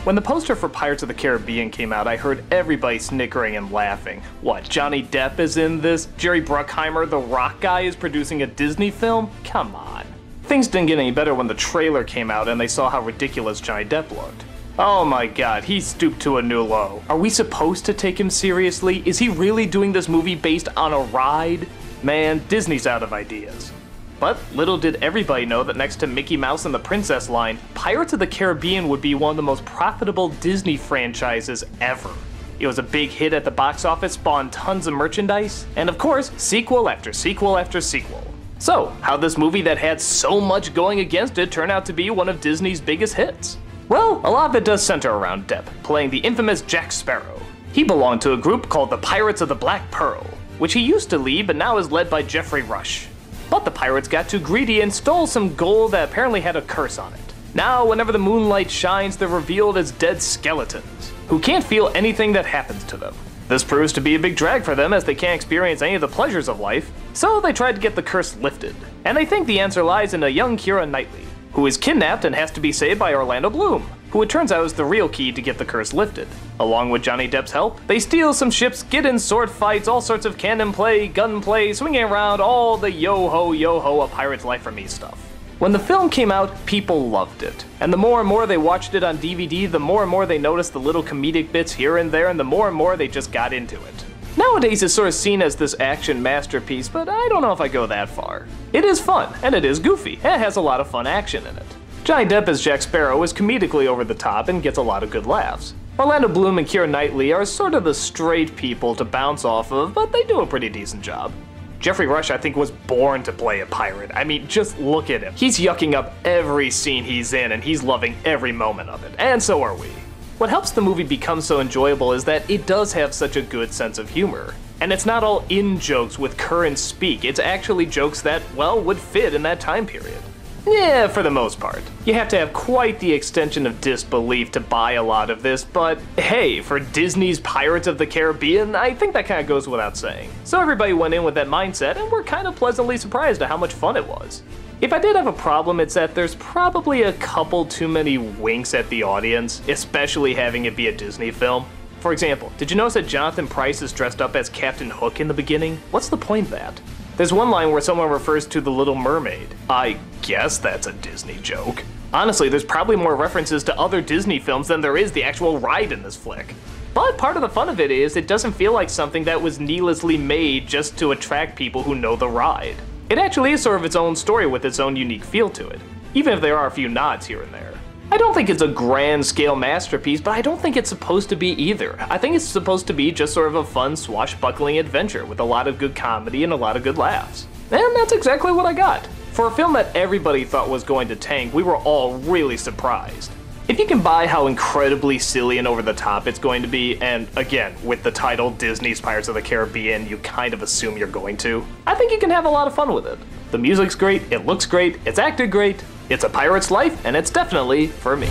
When the poster for Pirates of the Caribbean came out, I heard everybody snickering and laughing. What, Johnny Depp is in this? Jerry Bruckheimer, the rock guy, is producing a Disney film? Come on. Things didn't get any better when the trailer came out and they saw how ridiculous Johnny Depp looked. Oh my god, he stooped to a new low. Are we supposed to take him seriously? Is he really doing this movie based on a ride? Man, Disney's out of ideas. But little did everybody know that next to Mickey Mouse and the Princess line, Pirates of the Caribbean would be one of the most profitable Disney franchises ever. It was a big hit at the box office, spawned tons of merchandise, and of course, sequel after sequel after sequel. So, how'd this movie that had so much going against it turn out to be one of Disney's biggest hits? Well, a lot of it does center around Depp, playing the infamous Jack Sparrow. He belonged to a group called the Pirates of the Black Pearl, which he used to lead but now is led by Geoffrey Rush. But the pirates got too greedy and stole some gold that apparently had a curse on it. Now, whenever the moonlight shines, they're revealed as dead skeletons, who can't feel anything that happens to them. This proves to be a big drag for them as they can't experience any of the pleasures of life, so they tried to get the curse lifted. And they think the answer lies in a young Keira Knightley, who is kidnapped and has to be saved by Orlando Bloom, who it turns out is the real key to get the curse lifted. Along with Johnny Depp's help, they steal some ships, get in sword fights, all sorts of cannon play, gun play, swinging around, all the yo-ho, a pirate's life for me stuff. When the film came out, people loved it. And the more they watched it on DVD, the more they noticed the little comedic bits here and there, and the more they just got into it. Nowadays it's sort of seen as this action masterpiece, but I don't know if I go that far. It is fun, and it is goofy, and it has a lot of fun action in it. Johnny Depp as Jack Sparrow is comedically over the top and gets a lot of good laughs. Orlando Bloom and Keira Knightley are sort of the straight people to bounce off of, but they do a pretty decent job. Geoffrey Rush, I think, was born to play a pirate. I mean, just look at him. He's yucking up every scene he's in, and he's loving every moment of it, and so are we. What helps the movie become so enjoyable is that it does have such a good sense of humor. And it's not all in-jokes with current speak, it's actually jokes that, well, would fit in that time period. Yeah, for the most part. You have to have quite the extension of disbelief to buy a lot of this, but hey, for Disney's Pirates of the Caribbean, I think that kind of goes without saying. So everybody went in with that mindset, and we're kind of pleasantly surprised at how much fun it was. If I did have a problem, it's that there's probably a couple too many winks at the audience, especially having it be a Disney film. For example, did you notice that Jonathan Pryce is dressed up as Captain Hook in the beginning? What's the point of that? There's one line where someone refers to the Little Mermaid. I guess that's a Disney joke. Honestly, there's probably more references to other Disney films than there is the actual ride in this flick. But part of the fun of it is, it doesn't feel like something that was needlessly made just to attract people who know the ride. It actually is sort of its own story with its own unique feel to it, even if there are a few nods here and there. I don't think it's a grand scale masterpiece, but I don't think it's supposed to be either. I think it's supposed to be just sort of a fun swashbuckling adventure with a lot of good comedy and a lot of good laughs. And that's exactly what I got. For a film that everybody thought was going to tank, we were all really surprised. If you can buy how incredibly silly and over the top it's going to be, and again, with the title Disney's Pirates of the Caribbean, you kind of assume you're going to, I think you can have a lot of fun with it. The music's great, it looks great, it's acted great, it's a pirate's life, and it's definitely for me.